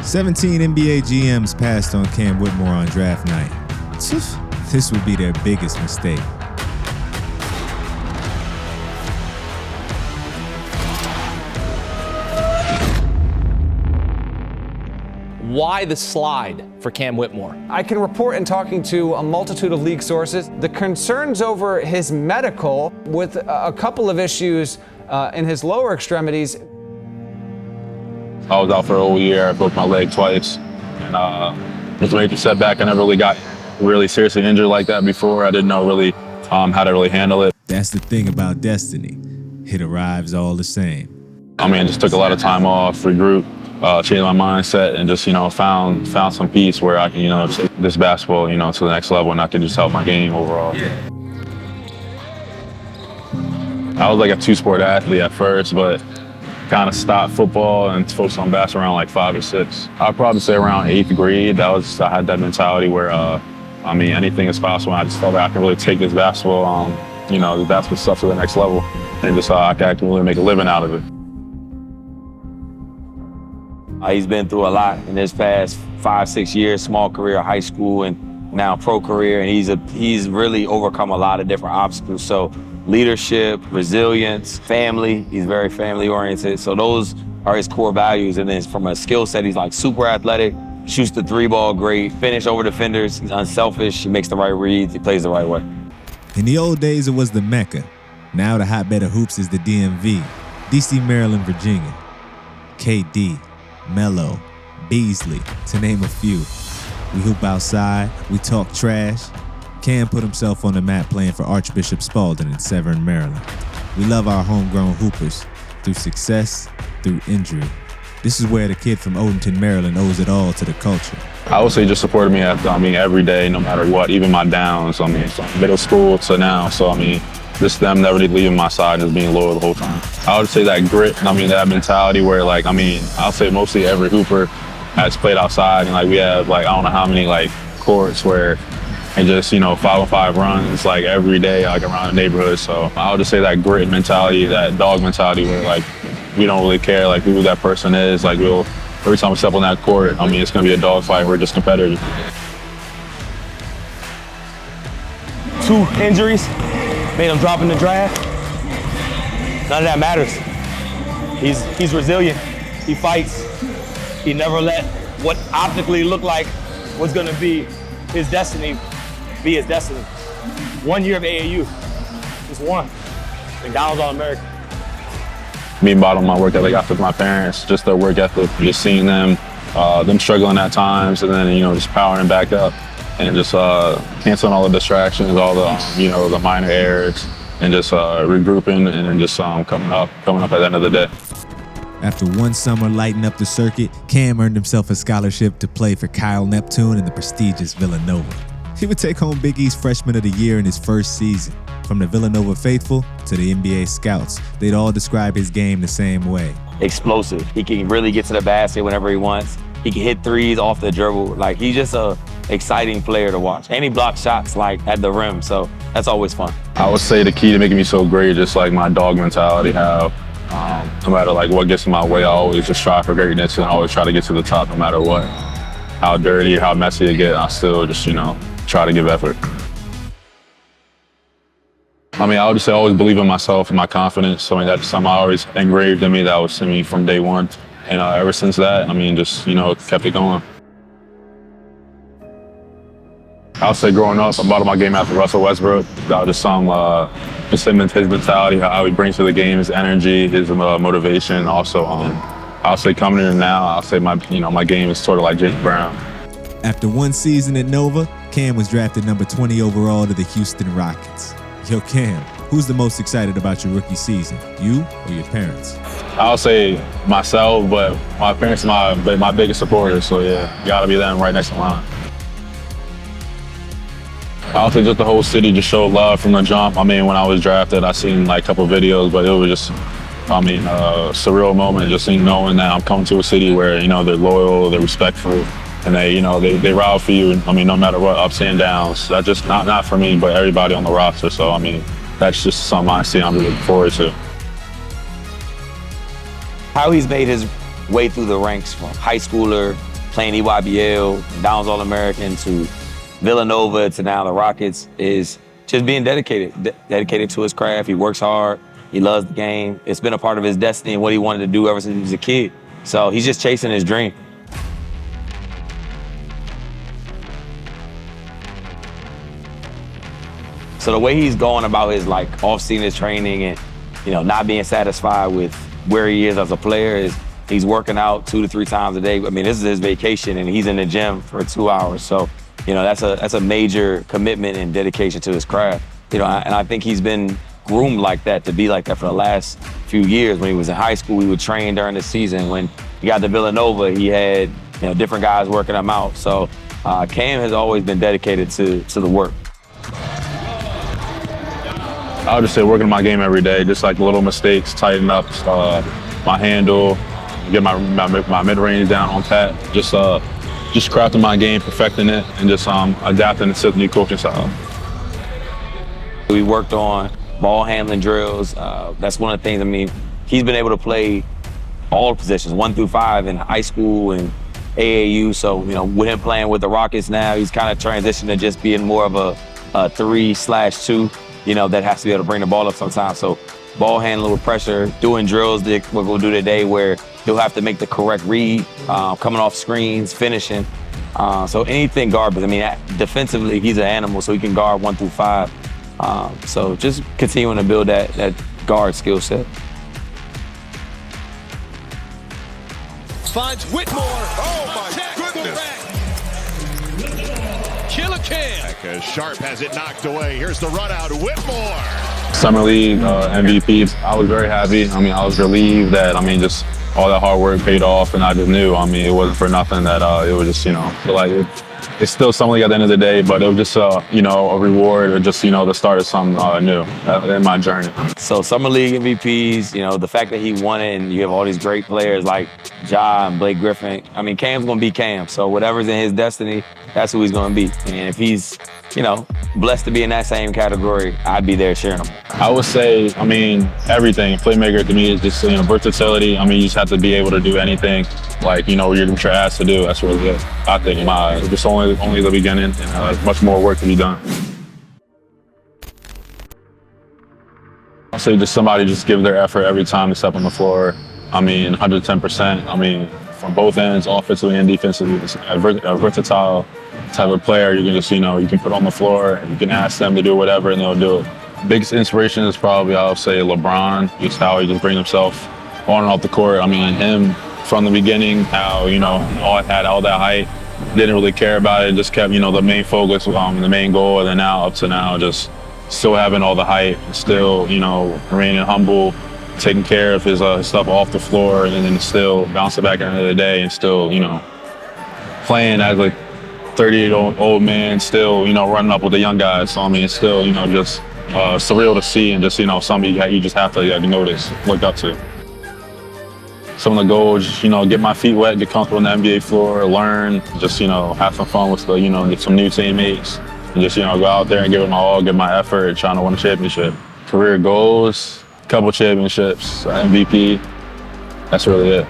17 NBA GMs passed on Cam Whitmore on draft night. This would be their biggest mistake. Why the slide for Cam Whitmore? I can report in talking to a multitude of league sources the concerns over his medical with a couple of issues in his lower extremities. I was out for a whole year. I broke my leg twice. And it was a major setback. I never really got really seriously injured like that before. I didn't know really how to really handle it. That's the thing about destiny. It arrives all the same. I mean, just took a lot of time off, regrouped, changed my mindset, and just, found some peace where I can, take this basketball, to the next level, and I can just help my game overall. Yeah. I was like a two-sport athlete at first, but kind of stopped football and focused on basketball around like 5 or 6. I'd probably say around 8th grade. I had that mentality where, anything is possible. I just felt like I can really take this basketball, the basketball stuff to the next level, and just I can really make a living out of it. He's been through a lot in his past 5-6 years, small career, high school, and now pro career, and he's really overcome a lot of different obstacles. So leadership, resilience, family, he's very family oriented. So those are his core values. And then from a skill set, he's like super athletic, shoots the 3-ball great, finish over defenders, he's unselfish, he makes the right reads, he plays the right way. In the old days, it was the Mecca. Now the hotbed of hoops is the DMV, DC, Maryland, Virginia. KD, Melo, Beasley, to name a few. We hoop outside, we talk trash. Cam put himself on the map playing for Archbishop Spalding in Severn, Maryland. We love our homegrown hoopers, through success, through injury. This is where the kid from Odenton, Maryland owes it all to the culture. I would say just supported me every day, no matter what, even my downs. From middle school to now. So just them never leaving my side and just being loyal the whole time. I would say that grit, that mentality where I'll say mostly every hooper has played outside, and we have I don't know how many courts where and just 5-on-5 runs every day around the neighborhood. So I would just say that grit mentality, that dog mentality where we don't really care who that person is. Every time we step on that court, it's gonna be a dog fight. We're just competitors. 2 injuries made him drop in the draft. None of that matters. He's resilient. He fights. He never let what optically looked like was gonna be his destiny be his destiny. 1 year of AAU, just one. McDonald's All-American. Me bottom my work ethic after my parents, just their work ethic, just seeing them struggling at times, and then just powering back up and just canceling all the distractions, all the the minor errors, and just regrouping and then just coming up at the end of the day. After one summer lighting up the circuit, Cam earned himself a scholarship to play for Kyle Neptune in the prestigious Villanova. He would take home Big East Freshman of the Year in his first season. From the Villanova faithful to the NBA scouts, they'd all describe his game the same way. Explosive. He can really get to the basket whenever he wants. He can hit threes off the dribble. He's just a exciting player to watch. And he blocks shots at the rim, so that's always fun. I would say the key to making me so great is just my dog mentality, how no matter what gets in my way, I always just strive for greatness and always try to get to the top no matter what. How dirty, how messy it gets, I still just, try to give effort. I would just say always believe in myself and my confidence. That's something I always engraved in me. That was in me from day one. And ever since that, just, kept it going. I would say growing up, I bought my game after Russell Westbrook. That was just his mentality, how he brings to the game, his energy, his motivation. Also, I'll say coming in now, I'll say my game is sort of like James Brown. After one season at Nova, Cam was drafted number 20 overall to the Houston Rockets. Yo, Cam, who's the most excited about your rookie season, you or your parents? I'll say myself, but my parents are my biggest supporters, so yeah, gotta be them right next to mine. I'll say just the whole city just showed love from the jump. When I was drafted, I seen a couple videos, but it was just, a surreal moment, just knowing that I'm coming to a city where, they're loyal, they're respectful, and they ride for you, no matter what, ups and downs. That's just not for me, but everybody on the roster. So, that's just something I see I'm looking forward to. How he's made his way through the ranks from high schooler playing EYBL, Downs All-American, to Villanova, to now the Rockets, is just being dedicated to his craft. He works hard. He loves the game. It's been a part of his destiny and what he wanted to do ever since he was a kid. So he's just chasing his dream. So the way he's going about his off-season training and, not being satisfied with where he is as a player is he's working out 2 to 3 times a day. I mean, this is his vacation and he's in the gym for 2 hours. So, that's a major commitment and dedication to his craft. And I think he's been groomed like that, to be like that for the last few years. When he was in high school, he would train during the season. When he got to Villanova, he had, different guys working him out. So Cam has always been dedicated to the work. I would just say working on my game every day, just like little mistakes, tighten up my handle, get my mid-range down on pat, just crafting my game, perfecting it, and just adapting it to the new coaching style. We worked on ball handling drills. That's one of the things, he's been able to play all positions, 1 through 5 in high school and AAU. So, with him playing with the Rockets now, he's kind of transitioned to just being more of a 3/2. That has to be able to bring the ball up sometimes. So ball handling with pressure, doing drills that we're going to do today where he'll have to make the correct read, coming off screens, finishing. So anything guard, defensively, he's an animal, so he can guard 1 through 5. So just continuing to build that guard skill set. Finds Whitmore. Oh, my goodness. Killer Cam. As Sharp has it knocked away. Here's the run out. Whitmore. Summer League MVP. I was very happy. I was relieved that, just all that hard work paid off, and I just knew, it wasn't for nothing, that it was just, feel like it's still Summer League at the end of the day, but it was just, a reward, or just, the start of something new in my journey. So Summer League MVPs, the fact that he won it, and you have all these great players like Ja and Blake Griffin. Cam's going to be Cam. So whatever's in his destiny, that's who he's going to be. And if he's, blessed to be in that same category, I'd be there cheering him. I would say, everything. Playmaker to me is just, versatility. You just have to be able to do anything, you're asked to do. That's really it, I think, in my eyes. Just only the beginning, and there's much more work to be done. I'll say just somebody just give their effort every time they step on the floor. 110%. From both ends, offensively and defensively. It's a versatile type of player. You can just, you can put on the floor and you can ask them to do whatever and they'll do it. Biggest inspiration is probably, I would say, LeBron. Just how he just brings himself on and off the court. Him from the beginning, how, had all that height, didn't really care about it, just kept, the main focus, the main goal, and then now up to now, just still having all the height, still, remaining humble, taking care of his stuff off the floor, and then still bouncing back at the end of the day, and still, playing as a 38-year-old man, still, running up with the young guys. So, it's still, just surreal to see, and just, something you just have to notice, look up to. Some of the goals, get my feet wet, get comfortable on the NBA floor, learn, just, have some fun with get some new teammates, and just, go out there and give it my all, give my effort, trying to win a championship. Career goals, couple championships, MVP, that's really it.